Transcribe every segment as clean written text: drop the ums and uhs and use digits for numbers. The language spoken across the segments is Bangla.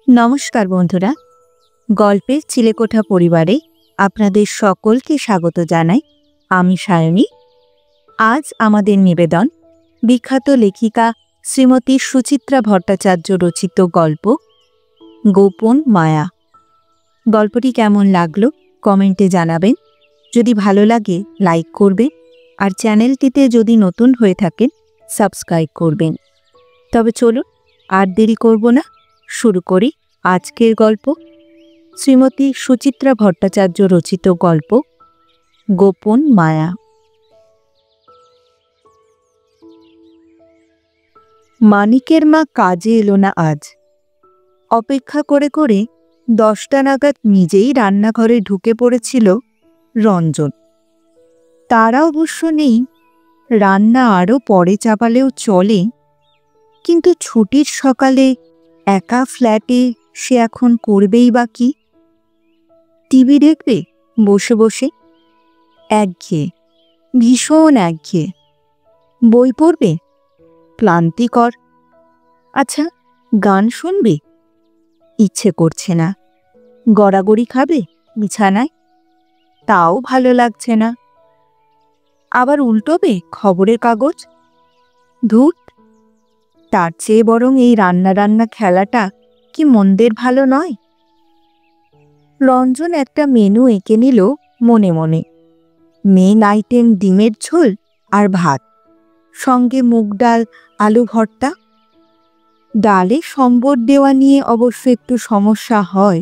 নমস্কার বন্ধুরা, গল্পের চিলেকোঠা পরিবারে আপনাদের সকলকে স্বাগত জানাই। আমি সায়নী। আজ আমাদের নিবেদন বিখ্যাত লেখিকা শ্রীমতী সুচিত্রা ভট্টাচার্য রচিত গল্প গোপন মায়া। গল্পটি কেমন লাগলো কমেন্টে জানাবেন। যদি ভালো লাগে লাইক করবেন, আর চ্যানেলটিতে যদি নতুন হয়ে থাকেন সাবস্ক্রাইব করবেন। তবে চলুন আর দেরি করব না, শুরু করি আজকের গল্প। শ্রীমতী সুচিত্রা ভট্টাচার্য রচিত গল্প গোপন মায়া। মানিকের মা কাজে এলো না আজ। অপেক্ষা করে করে 10টা নাগাদ নিজেই রান্নাঘরে ঢুকে পড়েছিল রঞ্জন। তারা অবশ্য নেই, রান্না আরও পরে চাপালেও চলে, কিন্তু ছুটির সকালে একা ফ্ল্যাটে সে এখন করবেই বা কি? টিভি দেখবে বসে বসে, একঘেয়ে, ভীষণ একঘেয়ে। বই পড়বে, ক্লান্তিকর। আচ্ছা, গান শুনবে, ইচ্ছে করছে না। গড়াগড়ি খাবে বিছানায়, তাও ভালো লাগছে না। আবার উল্টোবে খবরের কাগজ, ধুট। তার চেয়ে বরং এই রান্না খেলাটা কি মন্দের ভালো নয়? রঞ্জন একটা মেনু এঁকে নিল মনে মনে। মেন আইটেম ডিমের ঝোল আর ভাত, সঙ্গে মুগ ডাল, আলু ভর্তা। ডালে সম্বর দেওয়া নিয়ে অবশ্য একটু সমস্যা হয়।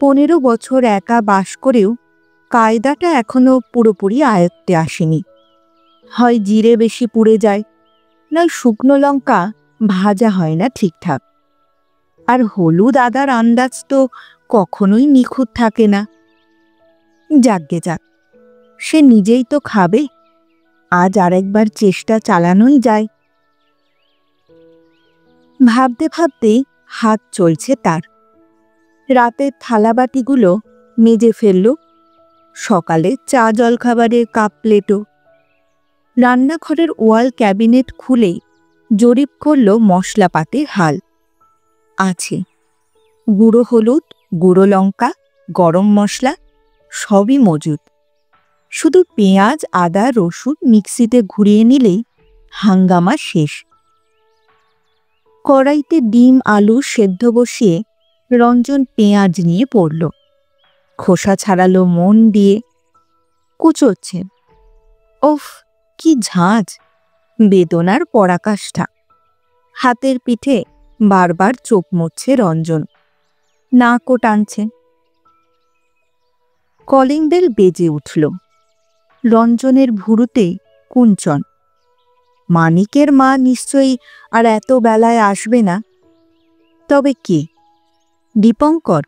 15 বছর একা বাস করেও কায়দাটা এখনো পুরোপুরি আয়ত্তে আসেনি। হয় জিরে বেশি পুড়ে যায়, নয় শুকনো লঙ্কা ভাজা হয় না ঠিকঠাক। আর হলুদ আদার আন্দাজ তো কখনোই নিখুঁত থাকে না। যাকগে যাক, সে নিজেই তো খাবে, আজ আরেকবার চেষ্টা চালানোই যায়। ভাবতে ভাবতে হাত চলছে তার। রাতের থালাবাটিগুলো মেজে ফেলল, সকালে চা জলখাবারের কাপ প্লেটও। রান্নাঘরের ওয়াল ক্যাবিনেট খুলে জরিপ করল মশলাপাতির হাল। আছে গুঁড়ো হলুদ, গুঁড়ো লঙ্কা, গরম মশলা, সবই মজুদ। শুধু পেঁয়াজ, আদা, রসুন মিক্সিতে ঘুরিয়ে নিলেই হাঙ্গামা শেষ। কড়াইতে ডিম আলু সেদ্ধ বসিয়ে রঞ্জন পেঁয়াজ নিয়ে পড়ল। খোসা ছাড়ালো মন দিয়ে, কুচোচ্ছে। ওফ, কি ঝাঁঝ, বেদনার পরাকাষ্ঠা। হাতের পিঠে বারবার চোখ মুছছে রঞ্জন, নাকও টানছে। কলিং বেল বেজে উঠল। রঞ্জনের ভুরুতে কুঞ্চন। মানিকের মা নিশ্চয়ই আর এত বেলায় আসবে না। তবে কে? দীপঙ্কর?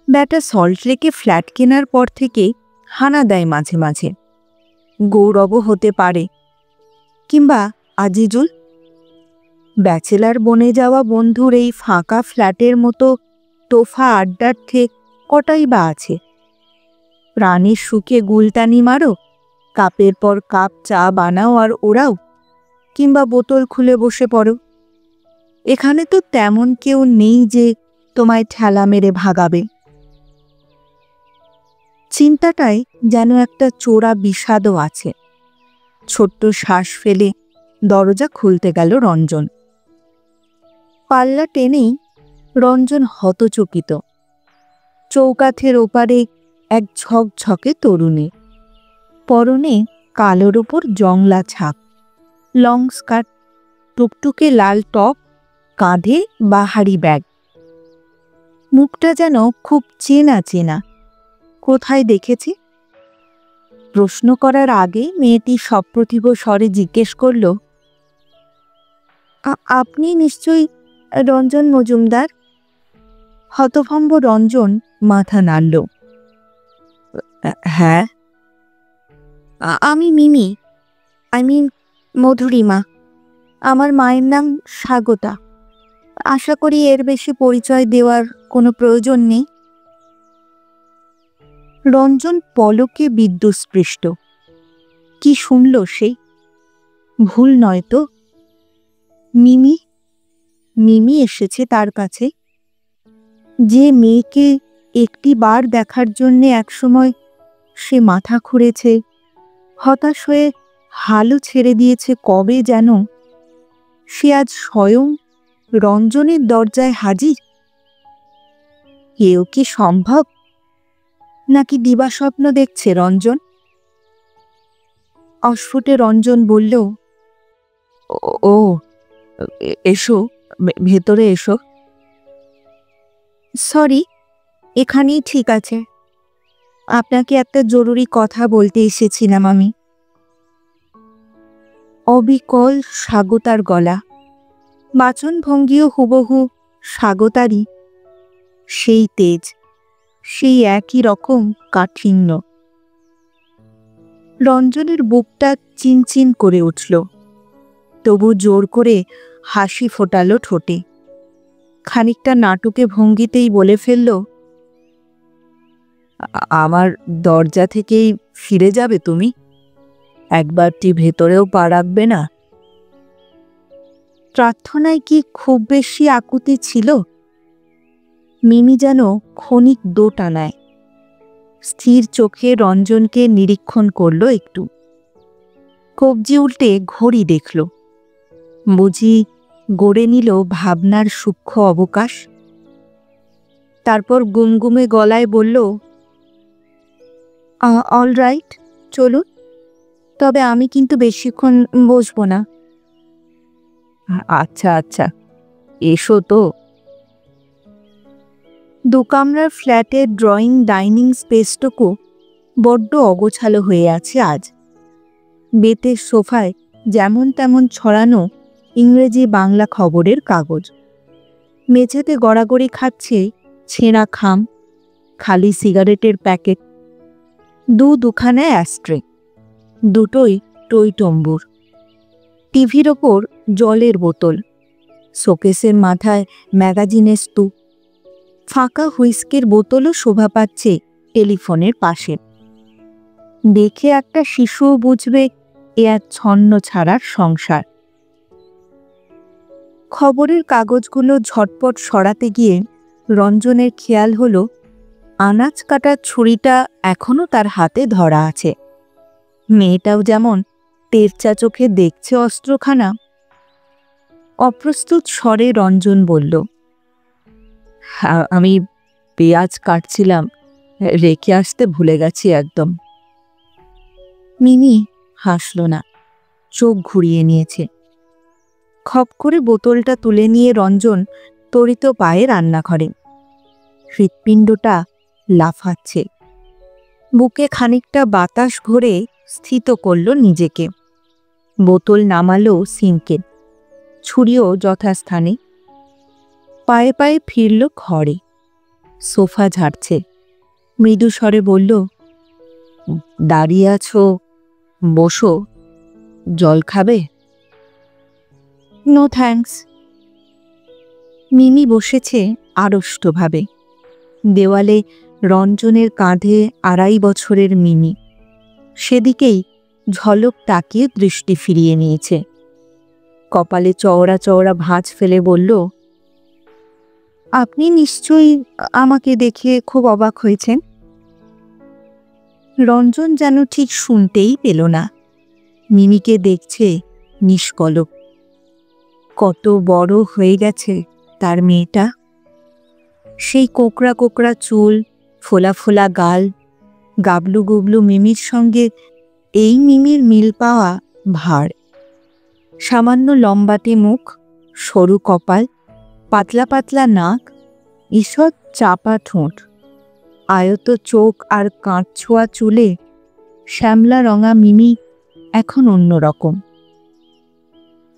ব্যাটা সল্টলেকে ফ্ল্যাট কেনার পর থেকে হানা দেয় মাঝে মাঝে। গৌরবও হতে পারে, কিংবা আজিজুল। ব্যাচেলার বনে যাওয়া বন্ধুর এই ফাঁকা ফ্ল্যাটের মতো তোফা আড্ডার ঠেক কটাই বা আছে? প্রাণীর সুখে গুলটানি মারো, কাপের পর কাপ চা বানাও আর ওরাও, কিংবা বোতল খুলে বসে পড়ো। এখানে তো তেমন কেউ নেই যে তোমায় ঠেলা মেরে ভাগাবে। চিন্তাটায় যেন একটা চোরা বিষাদও আছে। ছোট্ট শ্বাস ফেলে দরজা খুলতে গেল রঞ্জন। পাল্লা টেনেই রঞ্জন হতচকিত। চৌকাঠের ওপারে এক ঝকঝকে তরুণী, পরনে কালোর ওপর জংলা ছাপ, লং স্কার্ট, টুকটুকে লাল টপ, কাঁধে বাহারি ব্যাগ। মুখটা যেন খুব চেনা চেনা। কোথায় দেখেছি? প্রশ্ন করার আগে মেয়েটি সপ্রতিভ স্বরে জিজ্ঞেস করল, আপনি নিশ্চয়ই রঞ্জন মজুমদার? হতভম্ব রঞ্জন মাথা নাড়ল। হ্যাঁ। আমি মিমি, মধুরিমা। আমার মায়ের নাম স্বাগতা। আশা করি এর বেশি পরিচয় দেওয়ার কোনো প্রয়োজন নেই। রঞ্জন পলকে বিদ্যুৎস্পৃষ্ট। কি শুনল সে? ভুল নয় তো? মিমি এসেছে তার কাছে। যে মেয়েকে একটি বার দেখার জন্যে একসময় সে মাথা খুঁড়েছে, হতাশ হয়ে হালও ছেড়ে দিয়েছে কবে যেন, সে আজ স্বয়ং রঞ্জনের দরজায় হাজির। এও কি সম্ভব? নাকি দিবাস্বপ্ন দেখছে রঞ্জন? অস্ফুটে রঞ্জন বলল, ও, এসো, ভেতরে এসো। সরি, এখানেই ঠিক আছে। আপনাকে একটা জরুরি কথা বলতে এসেছিলাম আমি। অবিকল স্বাগতার গলা, বাচনভঙ্গিও হুবহু স্বাগতারই। সেই তেজ, সেই একই রকম কাঠিন্য। রঞ্জনের বুকটা চিনচিন করে উঠল, তবু জোর করে হাসি ফোটালো ঠোঁটে। খানিকটা নাটকে ভঙ্গিতেই বলে ফেলল, আমার দরজা থেকেই ফিরে যাবে তুমি? একবারটি ভেতরেও পা রাখবে না? প্রার্থনায় কি খুব বেশি আকুতি ছিল? মিমি যেন ক্ষণিক দোটানায় স্থির চোখে রঞ্জনকে নিরীক্ষণ করল একটু। কবজি উল্টে ঘড়ি দেখল, বুঝি গড়ে নিল ভাবনার সূক্ষ্ম অবকাশ। তারপর গুমগুমে গলায় বলল, অল রাইট, চলুন, তবে আমি কিন্তু বেশিক্ষণ বসবো না। আচ্ছা আচ্ছা, এসো তো। দুকামরার ফ্ল্যাটের ড্রয়িং ডাইনিং স্পেসটুকু বড্ড অগোছালো হয়ে আছে আজ। বেতের সোফায় যেমন তেমন ছড়ানো ইংরেজি বাংলা খবরের কাগজ। মেঝেতে গড়াগড়ি খাচ্ছে ছেঁড়া খাম, খালি সিগারেটের প্যাকেট, দুখানা অ্যাস্ট্রে, দুটোই টইটম্বুর। টিভির ওপর জলের বোতল, শোকেসের মাথায় ম্যাগাজিনের স্তূপ, ফাঁকা হুইস্কির বোতলও শোভা পাচ্ছে টেলিফোনের পাশে। দেখে একটা শিশুও বুঝবে এ এক ছন্ন ছাড়ার সংসার। খবরের কাগজগুলো ঝটপট সরাতে গিয়ে রঞ্জনের খেয়াল হলো আনাজ কাটার ছুরিটা এখনো তার হাতে ধরা আছে। মেয়েটাও যেমন তেরচা চোখে দেখছে অস্ত্রখানা। অপ্রস্তুত স্বরে রঞ্জন বলল, আমি পেঁয়াজ কাটছিলাম, রেখে আসতে ভুলে গেছি একদম। মিনি হাসল না, চোখ ঘুরিয়ে নিয়েছে। খপ করে বোতলটা তুলে নিয়ে রঞ্জন তড়িত পায়ে রান্নাঘরে। হৃৎপিণ্ডটা লাফাচ্ছে। বুকে খানিকটা বাতাস ভরে স্থিত করল নিজেকে। বোতল নামালো সিঙ্কে, ছুরিও যথাস্থানে। পায়ে পায়ে ফিরল ঘরে। সোফা ঝাড়ছে। মৃদু স্বরে বলল, দাঁড়িয়ে আছো, বসো, জল খাবে? No thanks. মিমি বসেছে আড়ষ্টভাবে। দেওয়ালে রঞ্জনের কাঁধে 2.5 বছরের মিমি। সেদিকেই ঝলক তাকিয়ে দৃষ্টি ফিরিয়ে নিয়েছে। কপালে চওড়া চওড়া ভাঁজ ফেলে বলল, আপনি নিশ্চয়ই আমাকে দেখে খুব অবাক হয়েছেন। রঞ্জন যেন ঠিক শুনতেই পেল না। মিমিকে দেখছে নিষ্কলক। কত বড় হয়ে গেছে তার মেয়েটা। সেই কোকড়া কোকড়া চুল, ফোলা ফোলা গাল, গাবলু গুবলু মিমির সঙ্গে এই মিমির মিল পাওয়া ভার। সামান্য লম্বাটে মুখ, সরু কপাল, পাতলা পাতলা নাক, ঈষৎ চাপা ঠোঁট, আয়ত চোখ আর কাঁচছোয়া চুলে শ্যামলা রঙা মিমি এখন অন্যরকম।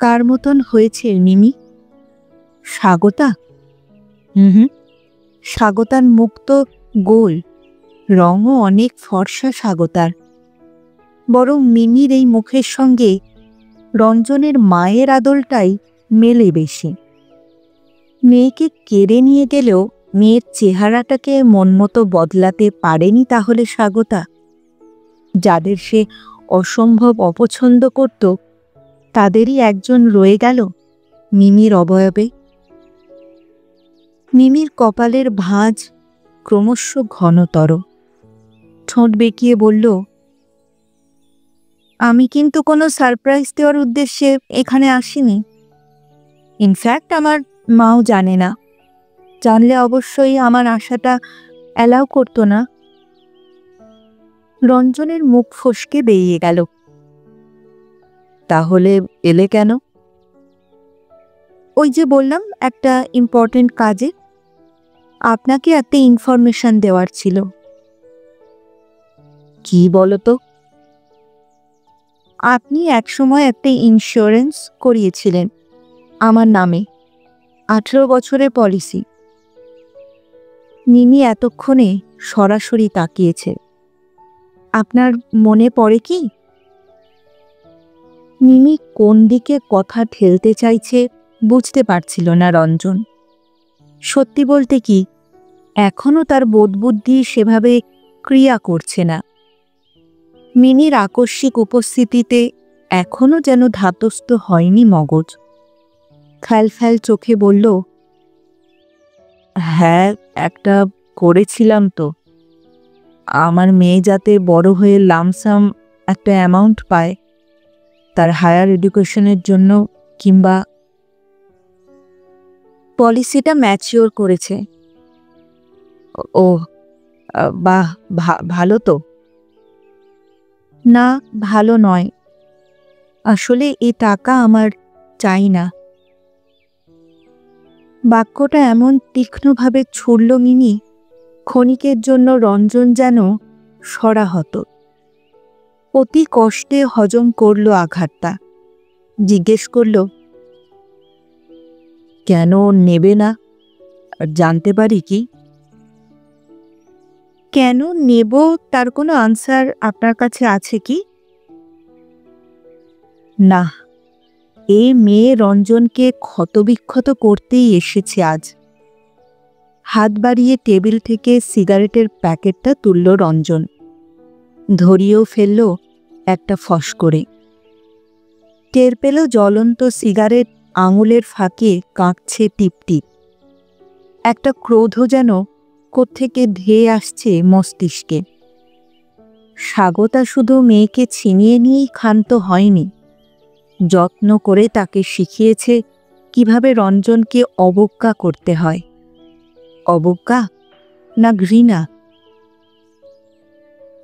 কার মতন হয়েছে মিমি? স্বাগতা? হুম, স্বাগতার মুখ তো গোল, রঙও অনেক ফর্সা স্বাগতার। বরং মিমির এই মুখের সঙ্গে রঞ্জনের মায়ের আদলটাই মেলে বেশি। মেয়েকে কেড়ে নিয়ে গেলেও মেয়ের চেহারাটাকে মনমতো বদলাতে পারেনি তাহলে স্বাগতা? যাদের সে অসম্ভব অপছন্দ করত, তাদেরই একজন রয়ে গেল মিমির অবয়বে। মিমির কপালের ভাঁজ ক্রমশ ঘনতর। ঠোঁট বেঁকিয়ে বলল, আমি কিন্তু কোনো সারপ্রাইজ দেওয়ার উদ্দেশ্যে এখানে আসিনি। ইনফ্যাক্ট আমার মাও জানে না। জানলে অবশ্যই আমার আশাটা অ্যালাউ করতো না। রঞ্জনের মুখ ফসকে বেরিয়ে গেল। তাহলে এলে কেন? ওই যে বললাম, একটা ইম্পর্টেন্ট কাজে। আপনাকে একটা ইনফরমেশন দেওয়ার ছিল। কি বলো তো? আপনি একসময় একটা ইন্স্যুরেন্স করিয়েছিলেন আমার নামে, 18 বছরের পলিসি। মিমি এতক্ষণে সরাসরি তাকিয়েছে। আপনার মনে পড়ে কি? মিমি কোন দিকে কথা ঠেলতে চাইছে বুঝতে পারছিল না রঞ্জন। সত্যি বলতে কি, এখনও তার বোধবুদ্ধি সেভাবে ক্রিয়া করছে না। মিনির আকস্মিক উপস্থিতিতে এখনও যেন ধাতস্থ হয়নি মগজ। ফ্যাল চোখে বলল, হ্যাঁ, একটা করেছিলাম তো। আমার মেয়ে যাতে বড় হয়ে লামসাম একটা অ্যামাউন্ট পায়, তার হায়ার এডুকেশনের জন্য, কিংবা। পলিসিটা ম্যাচিওর করেছে। ও, বাহ, ভালো তো। না, ভালো নয়। আসলে এ টাকা আমার চাই না। বাক্যটা এমন তীক্ষ্ণভাবে ছুড়ল মিনি, ক্ষণিকের জন্য রঞ্জন যেন সরাহত। অতি কষ্টে হজম করল আঘাতটা। জিজ্ঞেস করল, কেন নেবে না? জানতে পারি কি? কেন নেব তার কোনো আনসার আপনার কাছে আছে কি? না, এ মেয়ে রঞ্জনকে ক্ষতবিক্ষত করতেই এসেছে আজ। হাত বাড়িয়ে টেবিল থেকে সিগারেটের প্যাকেটটা তুলল রঞ্জন। ধরিয়েও ফেলল একটা ফস করে। টের পেল জ্বলন্ত সিগারেট আঙুলের ফাঁকে কাঁপছে টিপটিপ। একটা ক্রোধ যেন কোত্থেকে ধেয়ে আসছে মস্তিষ্কে। স্বাগতা শুধু মেয়েকে ছিনিয়ে নিয়েই ক্ষান্ত হয়নি, যত্ন করে তাকে শিখিয়েছে কিভাবে রঞ্জনকে অবজ্ঞা করতে হয়। অবজ্ঞা না ঘৃণা?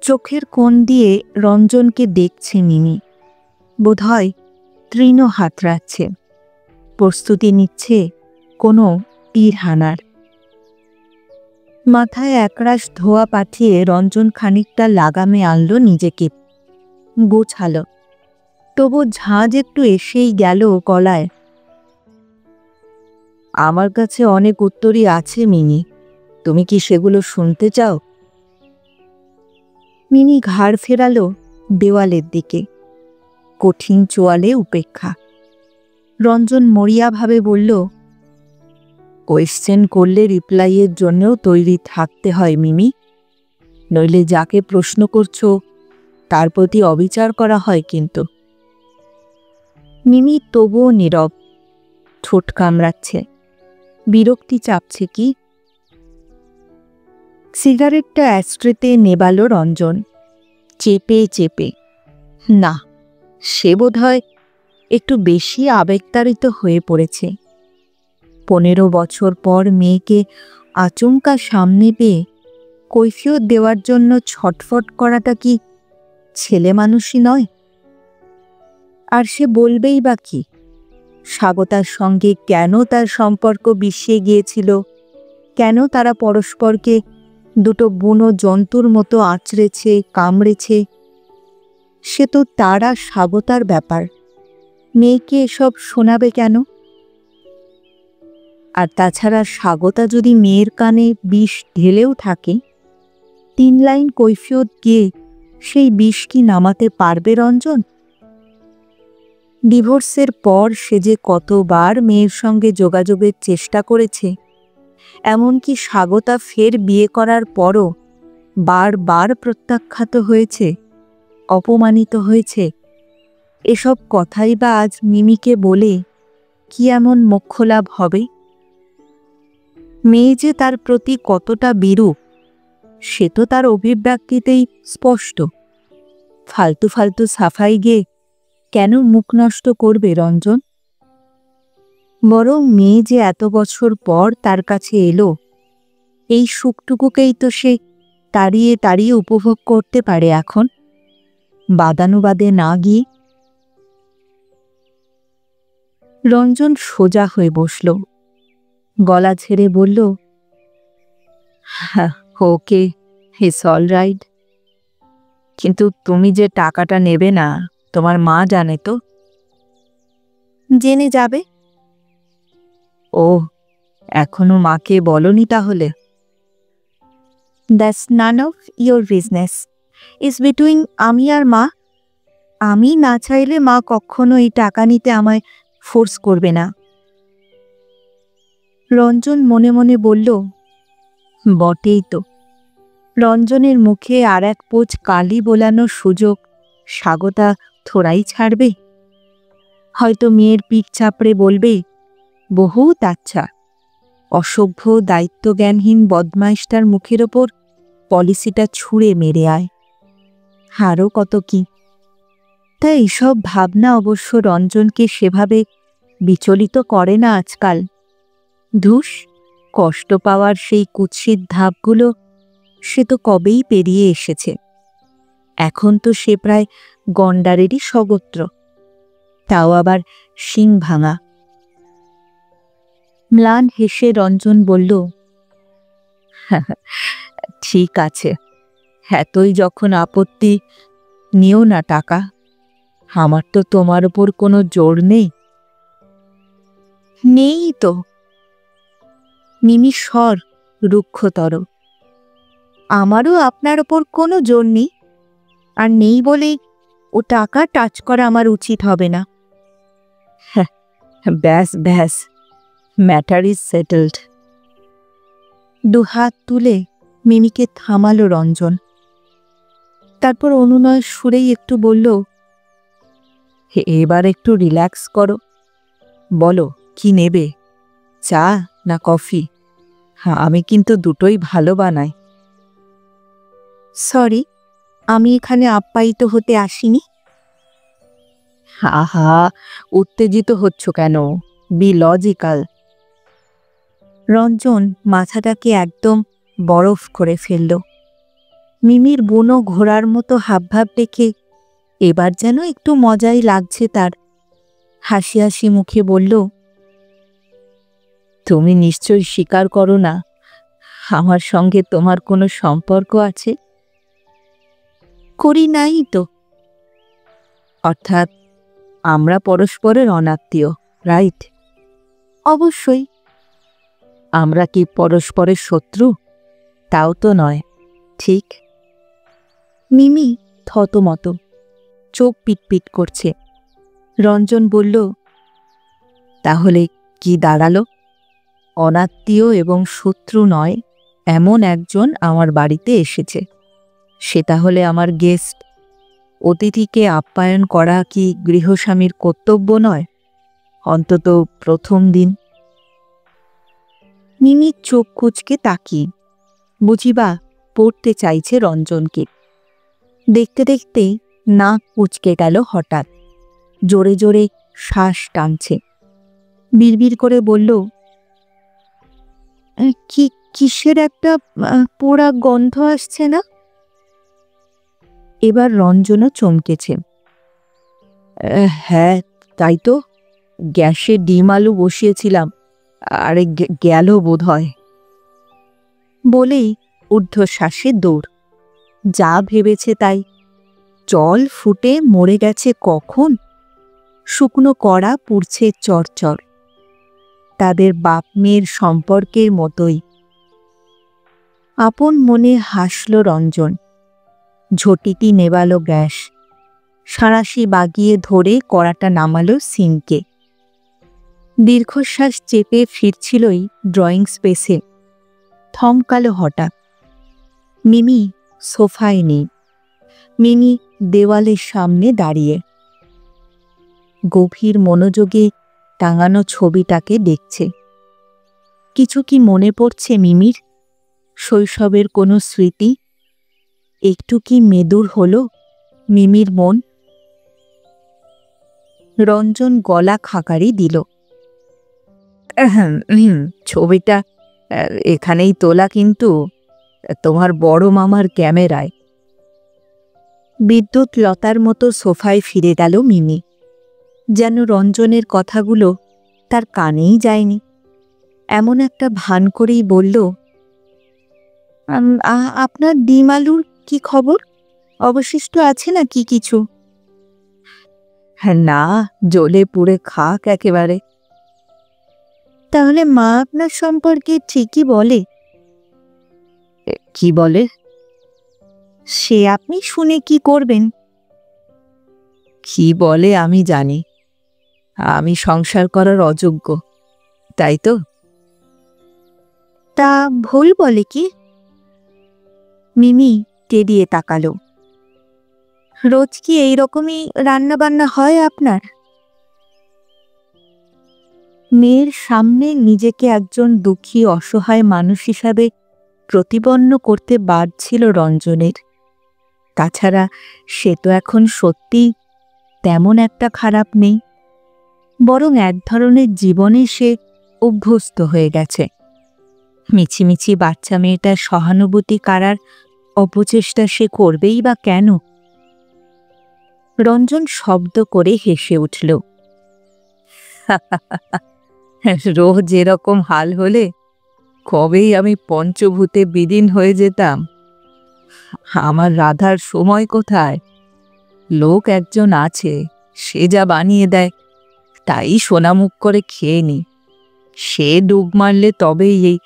চোখের কোণ দিয়ে রঞ্জনকে দেখছে মিমি। বোধহয় তৃণ হাতড়াচ্ছে, প্রস্তুতি নিচ্ছে কোনো তীর হানার। মাথায় একরাশ ধোয়া পাঠিয়ে রঞ্জন খানিকটা লাগামে আনল নিজেকে, গোছালো। তবু ঝাঁজ একটু এসেই গেল গলায়। আমার কাছে অনেক উত্তরই আছে মিনি, তুমি কি সেগুলো শুনতে চাও? মিনি ঘাড় ফেরালো দেওয়ালের দিকে, কঠিন চোয়ালে উপেক্ষা। রঞ্জন মরিয়াভাবে বলল, কোয়েশ্চেন করলে রিপ্লাইয়ের জন্যও তৈরি থাকতে হয় মিমি, নইলে যাকে প্রশ্ন করছো তার প্রতি অবিচার করা হয় কিন্তু। মিমি তবুও নীরব, ঠোঁট কামড়াচ্ছে। বিরক্তি চাপছে কি? সিগারেটটা অ্যাস্ট্রেতে নেবালো রঞ্জন, চেপে চেপে। না, সে বোধহয় একটু বেশি আবেগতাড়িত হয়ে পড়েছে। 15 বছর পর মেয়েকে আচমকা সামনে পেয়ে কৈফিয়ত দেওয়ার জন্য ছটফট করাটা কি ছেলে মানুষই নয়? আর সে বলবেই বা কি? স্বাগতার সঙ্গে কেন তার সম্পর্ক বিষিয়ে গিয়েছিল, কেন তারা পরস্পরকে দুটো বুনো জন্তুর মতো আঁচড়েছে, কামড়েছে, সে তো তারা স্বাগতার ব্যাপার। মেয়েকে এসব শোনাবে কেন? আর তাছাড়া স্বাগতা যদি মেয়ের কানে বিষ ঢেলেও থাকে, 3 লাইন কৈফিয়ত গিয়ে সেই বিষ কি নামাতে পারবে রঞ্জন? ডিভোর্সের পর সে যে কতবার মেয়ের সঙ্গে যোগাযোগের চেষ্টা করেছে, এমনকি স্বাগতা ফের বিয়ে করার পরও বারবার প্রত্যাখ্যাত হয়েছে, অপমানিত হয়েছে। এসব কথাই বা আজ মিমিকে বলে কি এমন মোক্ষলাভ হবে? মেয়ে যে তার প্রতি কতটা বিরূপ সে তো তার অভিব্যক্তিতেই স্পষ্ট। ফালতু ফালতু সাফাই গিয়ে কেন মুখ নষ্ট করবে রঞ্জন? বরং মেয়ে যে এত বছর পর তার কাছে এলো, এই সুখটুকুকেই তো সে তাড়িয়ে তাড়িয়ে উপভোগ করতে পারে এখন, বাদানুবাদে না গিয়ে। রঞ্জন সোজা হয়ে বসল, গলা ছেড়ে বলল, ওকে, ইটস অল রাইট। কিন্তু তুমি যে টাকাটা নেবে না, তোমার মা জানে তো? জেনে যাবে। ও, এখনো মাকে বলনি তাহলে? That's none of your business, it's between আমি আর মা। আমি না চাইলে মা কখনো এই টাকা নিতে আমায় ফোর্স করবে না। রঞ্জন মনে মনে বলল, বটেই তো। রঞ্জনের মুখে আর এক পোঁচ কালি বোলানোর সুযোগ স্বাগতা থোড়াই ছাড়বে। হয়তো মেয়ের পিঠ চাপড়ে বলবে, বহুত আচ্ছা, অসভ্য দায়িত্বজ্ঞানহীন বদমাইশটার মুখের ওপর পলিসিটা ছুঁড়ে মেরে আয়, আরও কত কি। তাই এইসব ভাবনা অবশ্য রঞ্জনকে সেভাবে বিচলিত করে না আজকাল। ধুস, কষ্ট পাওয়ার সেই কুৎসিত ধাপগুলো সে তো কবেই পেরিয়ে এসেছে। এখন তো সে প্রায় গন্ডারেরই স্বগোত্র, তাও আবার শিং ভাঙা। ম্লান হেসে রঞ্জন বলল, ঠিক আছে, এতই যখন আপত্তি, নিও না টাকা। আমার তো তোমার ওপর কোনো জোর নেই। নেই তো। মিমি স্বর রুক্ষতর। আমারও আপনার ওপর কোনো জোর নেই, আর নেই বলেই ও টাকা টাচ করা আমার উচিত হবে না। ব্যাস ব্যাস, ম্যাটার ইজ সেটেলড। দুহাত তুলে মিমিকে থামালো রঞ্জন। তারপর অনুনয় সুরেই একটু বলল, এবার একটু রিল্যাক্স করো। বলো কি নেবে, চা না কফি? আমি কিন্তু দুটোই ভালো বানাই। সরি, আমি এখানে আপ্যায়িত হতে আসিনি। আহা, উত্তেজিত হচ্ছ কেন? B logical. রঞ্জন মাথাটাকে একদম বরফ করে ফেলল। মিমির বুনো ঘোড়ার মতো হাবভাব দেখে এবার যেন একটু মজাই লাগছে তার। হাসি হাসি মুখে বলল, তুমি নিশ্চয়ই স্বীকার করো না আমার সঙ্গে তোমার কোনো সম্পর্ক আছে? করি নাই তো। অর্থাৎ আমরা পরস্পরের অনাত্মীয়, রাইট? অবশ্যই। আমরা কি পরস্পরের শত্রু? তাও তো নয়, ঠিক? মিমি থতমত, চোখ পিটপিট করছে। রঞ্জন বলল, তাহলে কি দাঁড়ালো? অনাত্মীয় এবং শত্রু নয় এমন একজন আমার বাড়িতে এসেছে, সে তাহলে আমার গেস্ট। অতিথিকে আপ্যায়ন করা কি গৃহস্বামীর কর্তব্য নয়, অন্তত প্রথম দিন? মিমি চোখ কুঁচকে তাকিয়ে বুঝিবা পড়তে চাইছে রঞ্জনকে। দেখতে দেখতে নাক কুঁচকে গেল হঠাৎ, জোরে জোরে শ্বাস টানছে। বিড়বিড় করে বলল, কিসের একটা পোড়া গন্ধ আসছে না? এবার রঞ্জনও চমকেছে। হ্যাঁ তাই তো, গ্যাসে ডিম আলু বসিয়েছিলাম, আরে গেল বোধ হয়। বলেই ঊর্ধ্বশ্বাসে দৌড়। যা ভেবেছে তাই। জল ফুটে মরে গেছে কখন, শুকনো কড়া পুড়ছে চরচর। তাদের বাপ মেয়ের সম্পর্কের মতোই। আপন মনে হাসল রঞ্জন। ঝটিটি নেবালো গ্যাস, সাঁড়াশি বাগিয়ে ধরে কড়াটা নামালো সিঙ্কে। দীর্ঘশ্বাস চেপে ফিরছিলই ড্রয়িং স্পেসে, থমকালো হঠাৎ। মিমি সোফায় নেই। মিমি দেওয়ালের সামনে দাঁড়িয়ে গভীর মনোযোগে টাঙানো ছবিটাকে দেখছে। কিছু কি মনে পড়ছে মিমির? শৈশবের কোনো স্মৃতি? একটু কি মেদুর হলো মিমির মন? রঞ্জন গলা খাকারি দিল। ছবিটা এখানেই তোলা, কিন্তু তোমার বড় মামার ক্যামেরায়। বিদ্যুৎ লতার মতো সোফায় ফিরে গেল মিমি, যেন রঞ্জনের কথাগুলো তার কানেই যায়নি। এমন একটা ভান করেই বলল, আপনার ডিম আলুর কি খবর? অবশিষ্ট আছে না কি কিছু? হ্যাঁ, না, জ্বলে পুড়ে খাক একেবারে। তাহলে মা আপনার সম্পর্কে ঠিকই বলে? কি বলে? সে আপনি শুনে কি করবেন? কি বলে আমি জানি, আমি সংসার করার অযোগ্য, তাই তো? তা ভুল বলে কি? মিমি তেড়িয়ে তাকালো। রোজ কি এইরকমই রান্না বান্না হয় আপনার? মেয়ের সামনে নিজেকে একজন দুঃখী অসহায় মানুষ হিসাবে প্রতিপন্ন করতে বাদ ছিল রঞ্জনের। তাছাড়া সে তো এখন সত্যি তেমন একটা খারাপ নেই, বরং এক ধরনের জীবনে সে অভ্যস্ত হয়ে গেছে। মিছিমিছি বাচ্চা মেয়েটার সহানুভূতি কারার অপচেষ্টা সে করবেই বা কেন? রঞ্জন শব্দ করে হেসে উঠল। রোজ এরকম হাল হলে কবেই আমি পঞ্চভূতে বিলীন হয়ে যেতাম। আমার রাধার সময় কোথায়? লোক একজন আছে, সে যা বানিয়ে দেয় তাই সোনামুখ করে খেয়ে নি। সে ডুব মারলে তবেই এই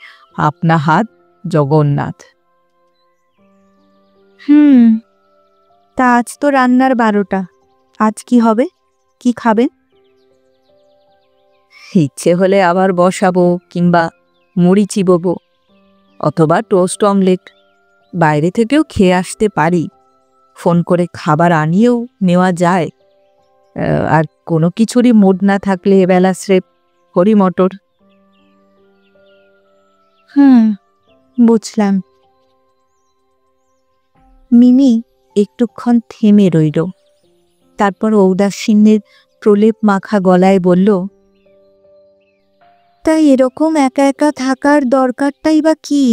আপনা হাত জগন্নাথ। তা আজ তো রান্নার 12টা, আজ কি হবে? কি খাবেন? ইচ্ছে হলে আবার বসাবো, কিংবা মুড়ি চিবোবো, অথবা টোস্ট অমলেট। বাইরে থেকেও খেয়ে আসতে পারি, ফোন করে খাবার আনিয়েও নেওয়া যায়। আর কোনো কিছুরই মুড না থাকলে এবেলা স্রেফ হরি মটর। বুঝলাম। মিমি একটুক্ষণ থেমে রইল, তারপর ঔদাসীন্যের প্রলেপ মাখা গলায় বলল, তাই এরকম একা একা থাকার দরকারটাই বা কি?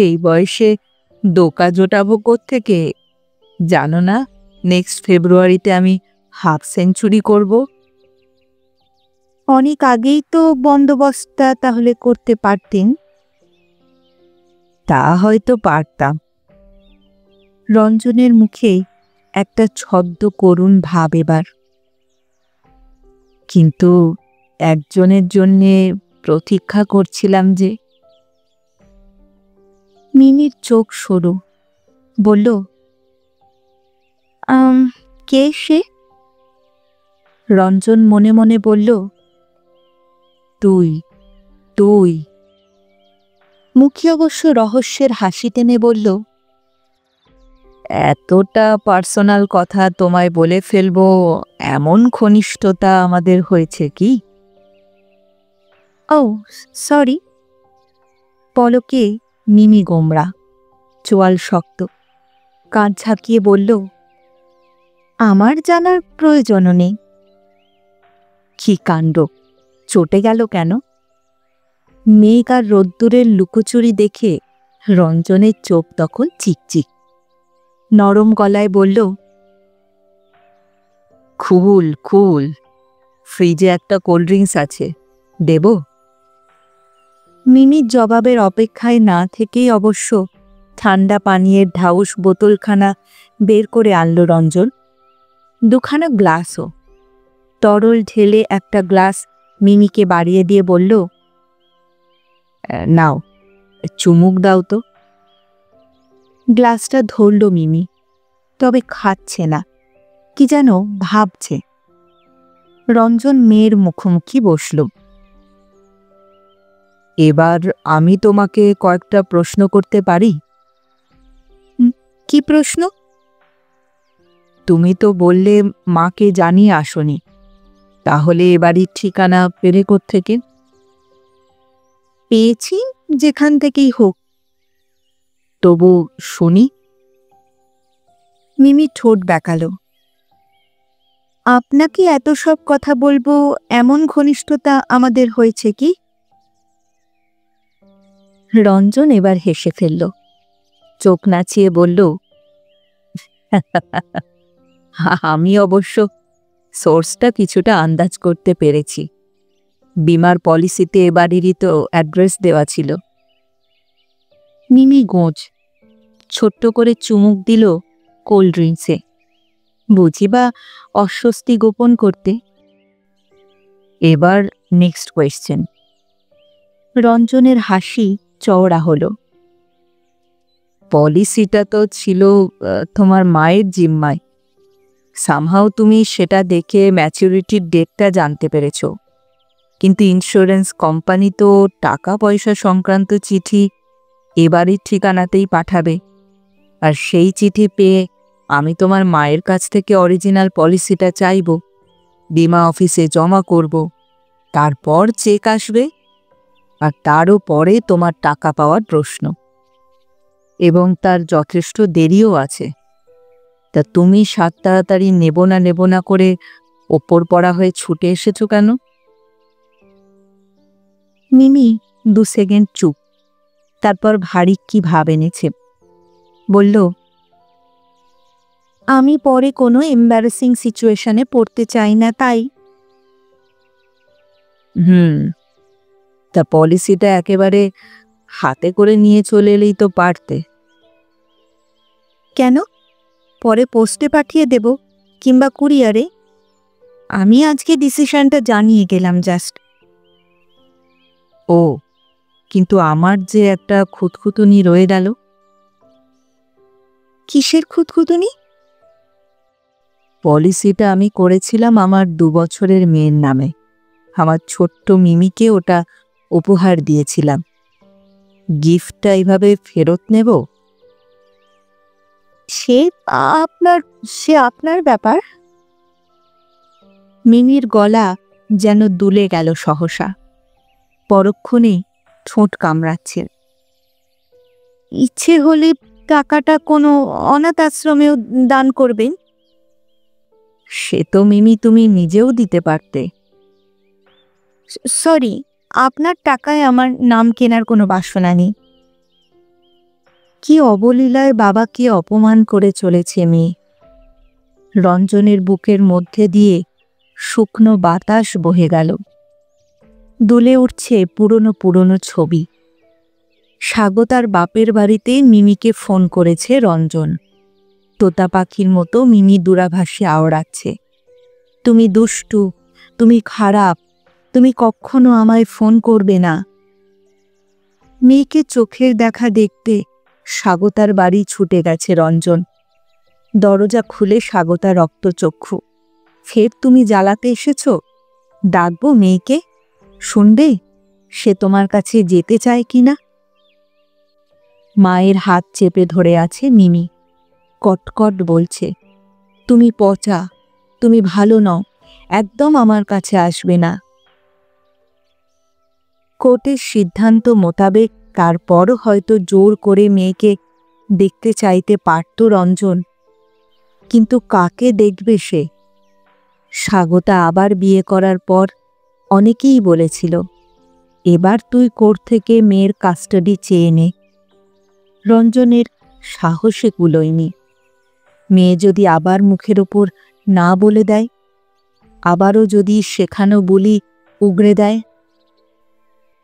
এই বয়সে দোকা জোটাবো কোত্থেকে? জানো না, নেক্সট ফেব্রুয়ারিতে আমি হাফ সেঞ্চুরি করব। অনেক আগেই তো বন্দোবস্তটা তাহলে করতে পারতেন। তা হয়তো পারতাম। রঞ্জনের মুখে একটা ছদ্ম করুণ ভাব এবার। কিন্তু একজনের জন্যে প্রতীক্ষা করছিলাম যে। মিমির চোখ সরু, বলল, কে সে? রঞ্জন মনে মনে বলল, তুই তুই। মুখে অবশ্য রহস্যের হাসি টেনে বলল, এতটা পার্সোনাল কথা তোমায় বলে ফেলবো এমন ঘনিষ্ঠতা আমাদের হয়েছে কি? ও সরি। পলকে মিমি গোমরা, চোয়াল শক্ত, কাঁধ ঝাঁকিয়ে বলল, আমার জানার প্রয়োজনও নেই। কি কাণ্ড! চটে গেল কেন? মেঘ আর রোদ্দুরের লুকোচুরি দেখে রঞ্জনের চোখ তখন চিকচিক। নরম গলায় বলল, খুল খুল, ফ্রিজে একটা কোল্ড ড্রিঙ্কস আছে, দেব? মিমির জবাবের অপেক্ষায় না থেকেই অবশ্য ঠান্ডা পানীয়ের ঢাউস বোতলখানা বের করে আনল রঞ্জন। দুখানা গ্লাসও। তরল ঢেলে একটা গ্লাস মিমিকে বাড়িয়ে দিয়ে বলল, নাও, চুমুক দাও তো। গ্লাসটা ধরল মিমি, তবে খাচ্ছে না, কি যেন ভাবছে। রঞ্জন মেয়ের মুখোমুখি বসল। এবার আমি তোমাকে কয়েকটা প্রশ্ন করতে পারি? কি প্রশ্ন? তুমি তো বললে মাকে জানিয়ে আসনি, তাহলে এবারই ঠিকানা পেলে কোত্থেকে? পেয়েছি, যেখান থেকেই হোক। তবু শুনি। মিমি ঠোঁট বেঁকালো। আপনাকে এত সব কথা বলবো এমন ঘনিষ্ঠতা আমাদের হয়েছে কি? রঞ্জন এবার হেসে ফেলল, চোখ নাচিয়ে বলল, আমি অবশ্য সোর্সটা কিছুটা আন্দাজ করতে পেরেছি। বিমার পলিসিতে এবারেরই তো অ্যাড্রেস দেওয়া ছিল। মিমি গোঁজ ছোট্ট করে চুমুক দিল কোল্ড ড্রিঙ্কসে, বুঝি বা অস্বস্তি গোপন করতে। এবার নেক্সট কোয়েশ্চেন। রঞ্জনের হাসি চওড়া হলো। পলিসিটা তো ছিল তোমার মায়ের জিম্মায়। সামহাও তুমি সেটা দেখে ম্যাচুরিটির ডেটটা জানতে পেরেছ, কিন্তু ইন্স্যুরেন্স কোম্পানি তো টাকা পয়সা সংক্রান্ত চিঠি এবারের ঠিকানাতেই পাঠাবে, আর সেই চিঠি পেয়ে আমি তোমার মায়ের কাছ থেকে অরিজিনাল পলিসিটা চাইব, বিমা অফিসে জমা করব, তারপর চেক আসবে, আর তারও পরে তোমার টাকা পাওয়ার প্রশ্ন, এবং তার যথেষ্ট দেরিও আছে। তা তুমি সাত তাড়াতাড়ি নেব না করে ওপর পড়া হয়ে ছুটে এসেছ কেন? মিমি 2 সেকেন্ড চুপ, তারপর ভারী কি ভাব এনেছে বলল, আমি পরে কোনো এম্বারেসিং সিচুয়েশনে পড়তে চাই না, তাই। তা পলিসিটা একেবারে হাতে করে নিয়ে চলে এলেই তো পারতে। কেন? পরে পোস্টে পাঠিয়ে দেব, কিংবা কুরিয়ারে। আমি আজকে ডিসিশনটা জানিয়ে গেলাম জাস্ট। ও, কিন্তু আমার যে একটা খুঁতখুঁতুনি রয়ে গেল। কিসের খুঁতখুঁতুনি? পলিসিটা আমি করেছিলাম আমার 2 বছরের মেয়ের নামে। আমার ছোট্ট মিমিকে ওটা উপহার দিয়েছিলাম। গিফটটা এইভাবে ফেরত নেব? সে আপনার ব্যাপার। মিমির গলা যেন দুলে গেল সহসা, পরক্ষণেই ঠোঁট কামড়াচ্ছে। ইচ্ছে হলে টাকাটা কোনো অনাথ আশ্রমেও দান করবেন। সে তো মিমি তুমি নিজেও দিতে পারতে। সরি, আপনার টাকায় আমার নাম কেনার কোনো বাসনা নেই। কি অবলীলায় বাবাকে অপমান করে চলেছে মেয়ে। রঞ্জনের বুকের মধ্যে দিয়ে শুকনো বাতাস বহে গেল, দুলে উঠছে পুরনো পুরনো ছবি। স্বাগতার বাপের বাড়িতে মিমিকে ফোন করেছে রঞ্জন। তোতা পাখির মতো মিমি দূরাভাসে আওড়াচ্ছে, তুমি দুষ্টু, তুমি খারাপ, তুমি কখনো আমায় ফোন করবে না। মেয়েকে চোখের দেখা দেখতে স্বাগতার বাড়ি ছুটে গেছে রঞ্জন। দরজা খুলে স্বাগতা রক্তচক্ষু। ফের তুমি জ্বালাতে এসেছ? ডাকবো মেয়েকে, শুনবে সে তোমার কাছে যেতে চায় কিনা। মায়ের হাত চেপে ধরে আছে মিমি, কটকট বলছে, তুমি পচা, তুমি ভালো নও, একদম আমার কাছে আসবে না। কোর্টের সিদ্ধান্ত মোতাবেক তারপরও হয়তো জোর করে মেয়েকে দেখতে চাইতে পারত রঞ্জন, কিন্তু কাকে দেখবে সে? স্বাগতা আবার বিয়ে করার পর অনেকেই বলেছিল, এবার তুই কোর্ট থেকে মেয়ের কাস্টাডি চেয়ে নে। রঞ্জনের সাহসে কুলোয়নি। মেয়ে যদি আবার মুখের ওপর না বলে দেয়, আবারও যদি শেখানো বলি উগড়ে দেয়।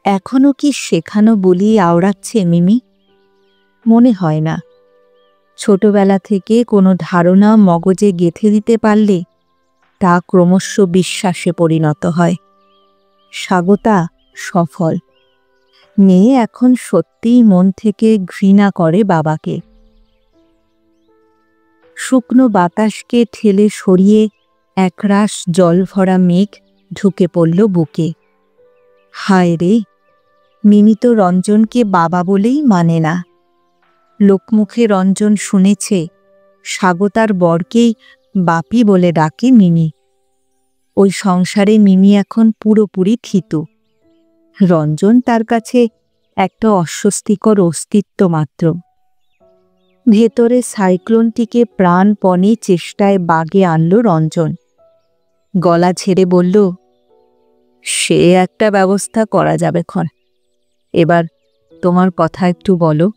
এখনো কি শেখানো বলি আওড়াচ্ছে মিমি? মনে হয় না। ছোটবেলা থেকে কোনো ধারণা মগজে গেঁথে দিতে পারলে তা ক্রমশ বিশ্বাসে পরিণত হয়। স্বাগতা সফল। মেয়ে এখন সত্যিই মন থেকে ঘৃণা করে বাবাকে। শুকনো বাতাসকে ঠেলে সরিয়ে একরাশ জল ভরা মেঘ ঢুকে পড়ল বুকে। হায় রে, মিমি তো রঞ্জনকে বাবা বলেই মানে না। লোকমুখে রঞ্জন শুনেছে স্বাগতার বরকেই বাপি বলে ডাকে মিমি। ওই সংসারে মিমি এখন পুরোপুরি থিতু। রঞ্জন তার কাছে একটা অস্বস্তিকর অস্তিত্ব মাত্র। ভেতরে সাইক্লোনটিকে প্রাণপণে চেষ্টায় বাগে আনল রঞ্জন। গলা ছেড়ে বলল, সে একটা ব্যবস্থা করা যাবে ক্ষণ। এবার তোমার কথা একটু বলো।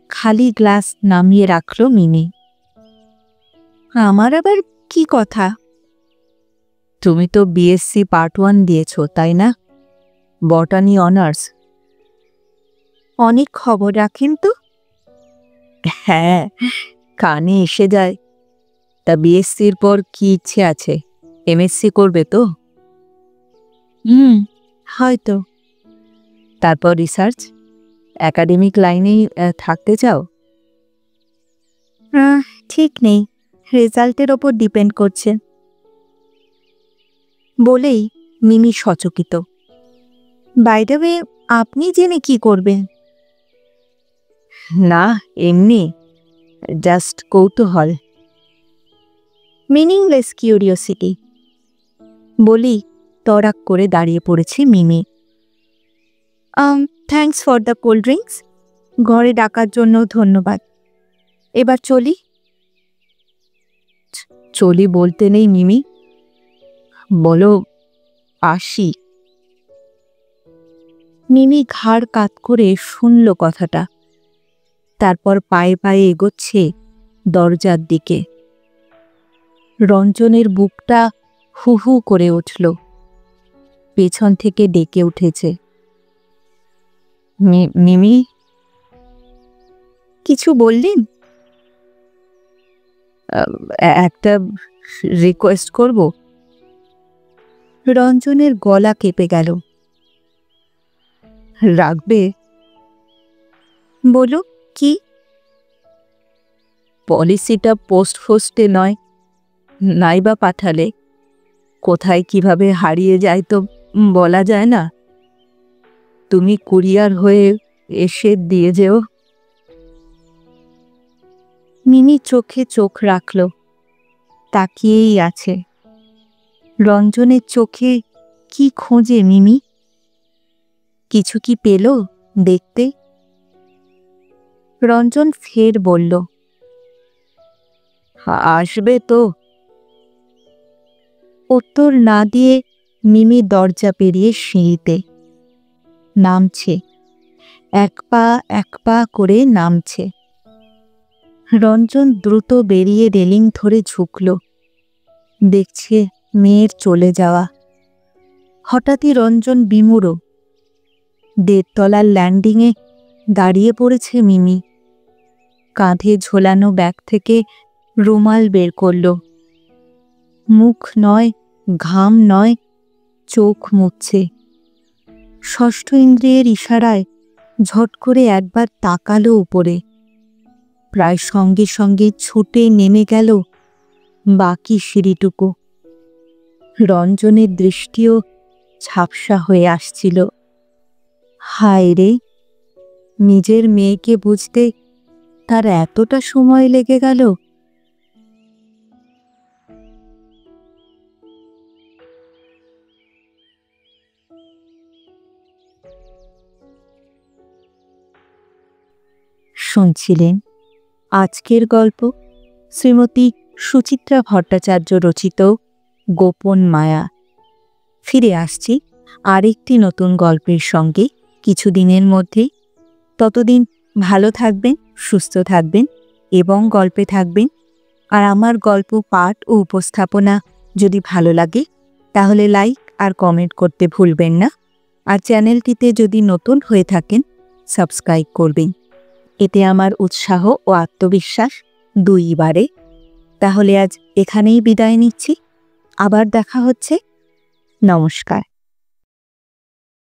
খালি গ্লাস নামিয়ে রাখল মিনি। আমার আবার কি কথা? তুমি তো বিএসসি পার্ট 1 দিয়েছ, তাই না? বটানি অনার্স। অনেক খবর রাখেন তো। হ্যাঁ, কানে এসে যায়। তা বিএসসির পর কি ইচ্ছে আছে? এমএসসি করবে তো? হয়তো। তারপর রিসার্চ, একাডেমিক লাইনেই থাকতে চাও? ঠিক নেই, রেজাল্টের ওপর ডিপেন্ড করছে। বলেই মিমি সচকিত। বাই দ্য ওয়ে, আপনি জেনে কি করবেন? না, এমনি, জাস্ট কৌতূহল। Meaningless curiosity. বলি তড়াক করে দাঁড়িয়ে পড়েছে Mimi. Thanks for the cold drinks. ঘরে ডাকার জন্য ধন্যবাদ। এবার চলি। চলি বলতে নেই মিমি, বলো আসি। মিমি ঘাড় কাত করে শুনল কথাটা, তারপর পায়ে পায়ে এগোচ্ছে দরজার দিকে। রঞ্জনের বুকটা হু হু করে উঠল। পেছন থেকে ডেকে উঠেছে, মিমি। কিছু বললেন? একটা রিকোয়েস্ট করব। রঞ্জনের গলা কেঁপে গেল। রাখবে? বলো কি? পলিসিটা পোস্টে নয়, নাইবা পাঠালে কোথায় কিভাবে হারিয়ে যায় তো বলা যায় না। তুমি কুরিয়ার হয়ে এসে দিয়ে যেও। মিমি চোখে চোখ রাখল, তাকিয়েই আছে। রঞ্জনের চোখে কি খোঁজে মিমি? কিছু কি পেল দেখতে? রঞ্জন ফের বলল, আসবে তো। উত্তর না দিয়ে মিমি দরজা পেরিয়ে সিঁড়িতে নামছে, এক পা করে নামছে। রঞ্জন দ্রুত বেরিয়ে রেলিং ধরে ঝুঁকল, দেখছে মেয়ের চলে যাওয়া। হঠাৎই রঞ্জন বিমূঢ়। 1.5 তলার ল্যান্ডিংয়ে দাঁড়িয়ে পড়েছে মিমি। কাঁধে ঝোলানো ব্যাগ থেকে রুমাল বের করল। মুখ নয়, ঘাম নয়, চোখ মুছছে। ষষ্ঠ ইন্দ্রিয়ের ইশারায় ঝট করে একবার তাকালো উপরে। প্রায় সঙ্গে সঙ্গে ছুটে নেমে গেল বাকি সিঁড়িটুকু। রঞ্জনের দৃষ্টিও ঝাপসা হয়ে আসছিল। হায় রে, নিজের মেয়েকে বুঝতে তার এতটা সময় লেগে গেল। শুনছিলেন আজকের গল্প শ্রীমতী সুচিত্রা ভট্টাচার্য রচিত গোপন মায়া। ফিরে আসছি আরেকটি নতুন গল্পের সঙ্গে কিছুদিনের মধ্যেই। ততদিন ভালো থাকবেন, সুস্থ থাকবেন এবং গল্পে থাকবেন। আর আমার গল্প পাঠ ও উপস্থাপনা যদি ভালো লাগে তাহলে লাইক আর কমেন্ট করতে ভুলবেন না। আর চ্যানেলটিতে যদি নতুন হয়ে থাকেন সাবস্ক্রাইব করবেন। এতে আমার উৎসাহ ও আত্মবিশ্বাস দুই বাড়ে। তাহলে আজ এখানেই বিদায় নিচ্ছি। আবার দেখা হচ্ছে। নমস্কার।